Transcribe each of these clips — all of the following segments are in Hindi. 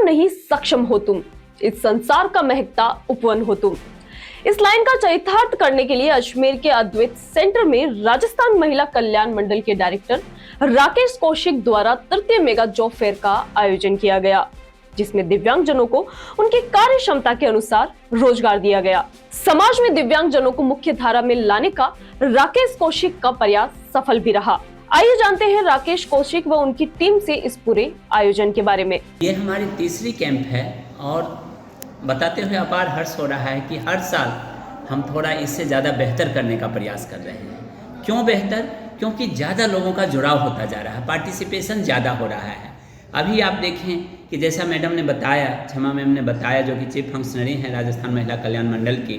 नहीं सक्षम हो तुम, इस संसार का महकता उपवन हो तुम। इस लाइन का चरितार्थ करने के लिए अजमेर के अद्वैत सेंटर में राजस्थान महिला कल्याण मंडल के डायरेक्टर राकेश कौशिक द्वारा तृतीय मेगा जॉब फेयर का आयोजन किया गया, जिसमें दिव्यांगजनों को उनकी कार्य क्षमता के अनुसार रोजगार दिया गया। समाज में दिव्यांगजनों को मुख्य धारा में लाने का राकेश कौशिक का प्रयास सफल भी रहा। आइए जानते हैं राकेश कौशिक व उनकी टीम से इस पूरे आयोजन के बारे में। ये हमारी तीसरी कैंप है और बताते हुए अपार हर्ष हो रहा है कि हर साल हम थोड़ा इससे ज़्यादा बेहतर करने का प्रयास कर रहे हैं। क्यों बेहतर? क्योंकि ज़्यादा लोगों का जुड़ाव होता जा रहा है, पार्टिसिपेशन ज़्यादा हो रहा है। अभी आप देखें कि जैसा मैडम ने बताया, क्षमा मैम ने बताया, जो कि चीफ फंक्शनरी हैं राजस्थान महिला कल्याण मंडल की,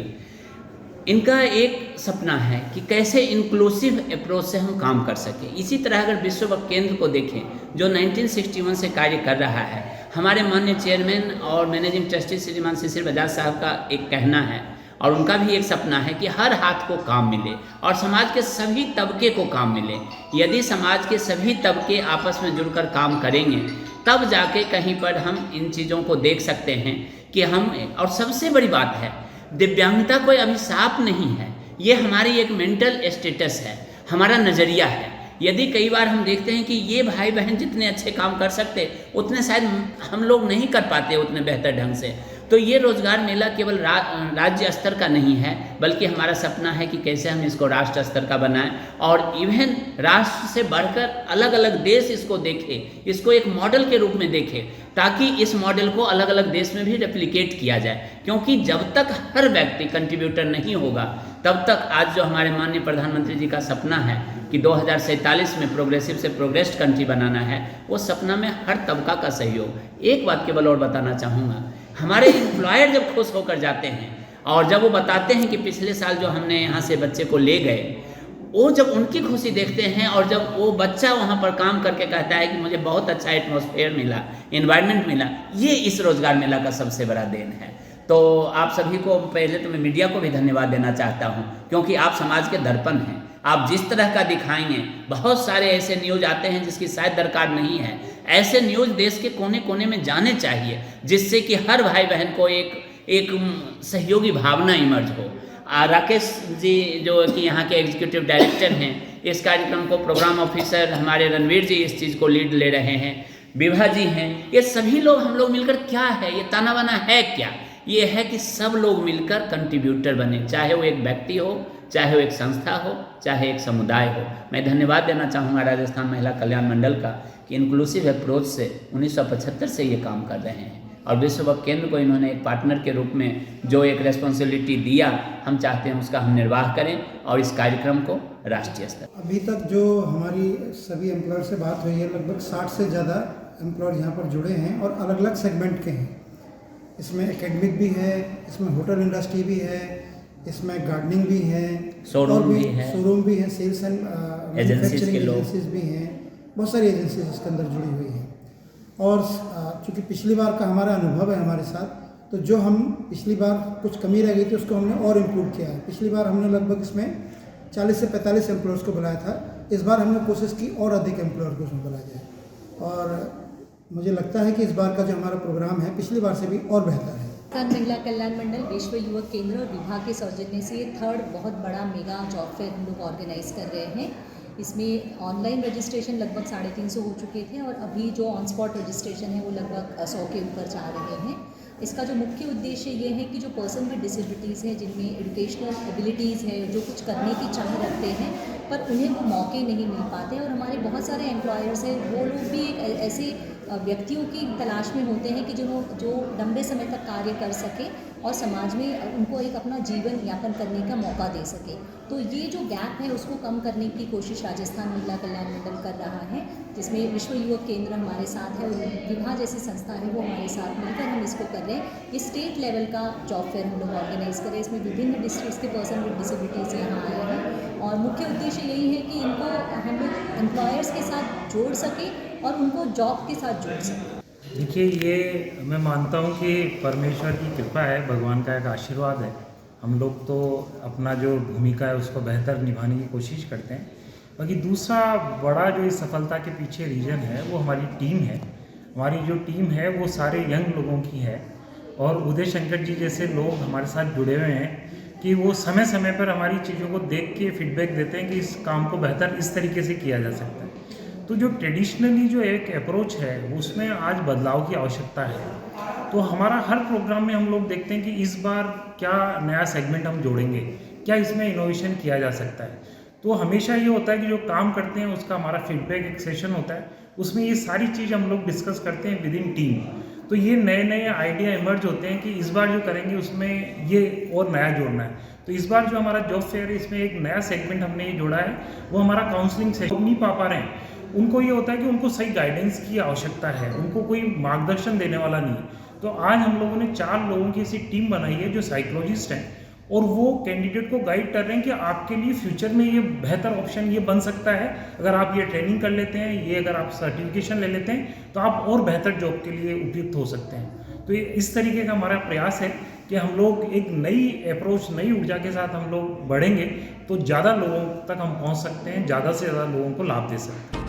इनका एक सपना है कि कैसे इंक्लूसिव अप्रोच से हम काम कर सकें। इसी तरह अगर विश्व वक्फ केंद्र को देखें जो 1961 से कार्य कर रहा है, हमारे माननीय चेयरमैन और मैनेजिंग ट्रस्टी श्रीमान शिशिर बजाज साहब का एक कहना है और उनका भी एक सपना है कि हर हाथ को काम मिले और समाज के सभी तबके को काम मिले। यदि समाज के सभी तबके आपस में जुड़कर काम करेंगे तब जाके कहीं पर हम इन चीज़ों को देख सकते हैं कि हम, और सबसे बड़ी बात है, दिव्यांगता कोई अभिशाप नहीं है, ये हमारी एक मेंटल स्टेटस है, हमारा नज़रिया है। यदि कई बार हम देखते हैं कि ये भाई बहन जितने अच्छे काम कर सकते उतने शायद हम लोग नहीं कर पाते उतने बेहतर ढंग से, तो ये रोजगार मेला केवल राज्य स्तर का नहीं है, बल्कि हमारा सपना है कि कैसे हम इसको राष्ट्र स्तर का बनाएं और इवन राष्ट्र से बढ़कर अलग अलग देश इसको देखें, इसको एक मॉडल के रूप में देखें, ताकि इस मॉडल को अलग अलग देश में भी रेप्लिकेट किया जाए। क्योंकि जब तक हर व्यक्ति कंट्रीब्यूटर नहीं होगा तब तक आज जो हमारे माननीय प्रधानमंत्री जी का सपना है कि 2047 में प्रोग्रेसिव से प्रोग्रेस्ड कंट्री बनाना है, वो सपना में हर तबका का सहयोग। एक बात केवल और बताना चाहूँगा, हमारे एम्प्लॉयर जब खुश होकर जाते हैं और जब वो बताते हैं कि पिछले साल जो हमने यहाँ से बच्चे को ले गए, वो जब उनकी खुशी देखते हैं और जब वो बच्चा वहाँ पर काम करके कहता है कि मुझे बहुत अच्छा एटमॉस्फेयर मिला, एनवायरनमेंट मिला, ये इस रोजगार मेला का सबसे बड़ा देन है। तो आप सभी को, पहले तो मैं मीडिया को भी धन्यवाद देना चाहता हूँ, क्योंकि आप समाज के दर्पण हैं। आप जिस तरह का दिखाएंगे, बहुत सारे ऐसे न्यूज़ आते हैं जिसकी शायद दरकार नहीं है, ऐसे न्यूज़ देश के कोने कोने में जाने चाहिए, जिससे कि हर भाई बहन को एक सहयोगी भावना इमर्ज हो। राकेश जी जो कि यहाँ के एग्जीक्यूटिव डायरेक्टर हैं, इस कार्यक्रम को प्रोग्राम ऑफिसर हमारे रणवीर जी इस चीज़ को लीड ले रहे हैं, विभा जी हैं, ये सभी लोग, हम लोग मिलकर, क्या है ये ताना बाना है क्या, ये है कि सब लोग मिलकर कंट्रीब्यूटर बने, चाहे वो एक व्यक्ति हो, चाहे वो एक संस्था हो, चाहे एक समुदाय हो। मैं धन्यवाद देना चाहूँगा राजस्थान महिला कल्याण मंडल का कि इंक्लूसिव अप्रोच से 1975 से ये काम कर रहे हैं और विश्व वक्फ केंद्र को इन्होंने एक पार्टनर के रूप में जो एक रेस्पॉन्सिबिलिटी दिया, हम चाहते हैं उसका हम निर्वाह करें और इस कार्यक्रम को राष्ट्रीय स्तर। अभी तक जो हमारी सभी एम्प्लॉयर से बात हुई है, लगभग 60 से ज़्यादा एम्प्लॉयर यहाँ पर जुड़े हैं और अलग अलग सेगमेंट के हैं। इसमें एकेडमिक भी है, इसमें होटल इंडस्ट्री भी है, इसमें गार्डनिंग भी है, शोरूम भी है, सेल्स एंड मैन्युफैक्चरिंग एजेंसीज भी हैं, बहुत सारी एजेंसीज इसके अंदर जुड़ी हुई हैं। और चूँकि पिछली बार का हमारा अनुभव है हमारे साथ, तो जो हम पिछली बार कुछ कमी रह गई थी उसको हमने और इम्प्रूव किया है। पिछली बार हमने लगभग इसमें 40 से 45 एम्प्लॉयर्स को बुलाया था, इस बार हमने कोशिश की और अधिक एम्प्लॉयर को उसमें बुलाया जाए और मुझे लगता है कि इस बार का जो हमारा प्रोग्राम है पिछली बार से भी और बेहतर है। महिला कल्याण मंडल, विश्व युवक केंद्र और विभाग के सौजन्य से थर्ड बहुत बड़ा मेगा जॉब फेयर हम लोग ऑर्गेनाइज कर रहे हैं। इसमें ऑनलाइन रजिस्ट्रेशन लगभग 350 हो चुके थे और अभी जो ऑन स्पॉट रजिस्ट्रेशन है वो लगभग 100 के ऊपर जा रहे हैं। इसका जो मुख्य उद्देश्य ये है कि जो पर्सन विद डिसेबिलिटीज़ हैं, जिनमें एजुकेशनल एबिलिटीज़ है, जो कुछ करने की चाह रखते हैं पर उन्हें वो मौके नहीं मिल पाते, और हमारे बहुत सारे एम्प्लॉयर्स हैं, वो लोग भी एक ऐसे व्यक्तियों की तलाश में होते हैं कि जो लंबे समय तक कार्य कर सके और समाज में उनको एक अपना जीवन यापन करने का मौका दे सके। तो ये जो गैप है उसको कम करने की कोशिश राजस्थान महिला कल्याण मंडल कर रहा है, जिसमें विश्व युवक केंद्र हमारे साथ है और विभा जैसी संस्था है वो हमारे साथ मिलकर हम इसको कर रहे हैं। ये स्टेट लेवल का जॉब फेयर हम लोग ऑर्गेनाइज करें, इसमें विभिन्न डिस्ट्रिक्ट्स के पर्सन विद डिसेबिलिटीज़ यहाँ आए हैं और मुख्य उद्देश्य यही है कि इनको हम लोग एम्प्लॉयर्स के साथ जोड़ सकें और उनको जॉब के साथ जोड़ सकें। देखिए, ये मैं मानता हूँ कि परमेश्वर की कृपा है, भगवान का एक आशीर्वाद है। हम लोग तो अपना जो भूमिका है उसको बेहतर निभाने की कोशिश करते हैं। बाकी दूसरा बड़ा जो इस सफलता के पीछे रीज़न है वो हमारी टीम है। हमारी जो टीम है वो सारे यंग लोगों की है और उदय शंकर जी जैसे लोग हमारे साथ जुड़े हुए हैं कि वो समय समय पर हमारी चीज़ों को देख के फीडबैक देते हैं कि इस काम को बेहतर इस तरीके से किया जा सकता है। तो जो ट्रेडिशनली जो एक अप्रोच है उसमें आज बदलाव की आवश्यकता है। तो हमारा हर प्रोग्राम में हम लोग देखते हैं कि इस बार क्या नया सेगमेंट हम जोड़ेंगे, क्या इसमें इनोवेशन किया जा सकता है। तो हमेशा ये होता है कि जो काम करते हैं उसका हमारा फीडबैक एक सेशन होता है, उसमें ये सारी चीज़ हम लोग डिस्कस करते हैं विद इन टीम। तो ये नए नए आइडिया इमर्ज होते हैं कि इस बार जो करेंगे उसमें ये और नया जोड़ना है। तो इस बार जो हमारा जॉब फेयर है इसमें एक नया सेगमेंट हमने ये जोड़ा है, वो हमारा काउंसलिंग सेशन। नहीं पा रहे हैं उनको ये होता है कि उनको सही गाइडेंस की आवश्यकता है, उनको कोई मार्गदर्शन देने वाला नहीं है। तो आज हम लोगों ने 4 लोगों की ऐसी टीम बनाई है जो साइकोलॉजिस्ट हैं और वो कैंडिडेट को गाइड कर रहे हैं कि आपके लिए फ्यूचर में ये बेहतर ऑप्शन ये बन सकता है। अगर आप ये ट्रेनिंग कर लेते हैं, ये अगर आप सर्टिफिकेशन ले लेते हैं तो आप और बेहतर जॉब के लिए उपयुक्त हो सकते हैं। तो ये इस तरीके का हमारा प्रयास है कि हम लोग एक नई अप्रोच, नई ऊर्जा के साथ हम लोग बढ़ेंगे तो ज़्यादा लोगों तक हम पहुंच सकते हैं, ज़्यादा से ज़्यादा लोगों को लाभ दे सकते हैं।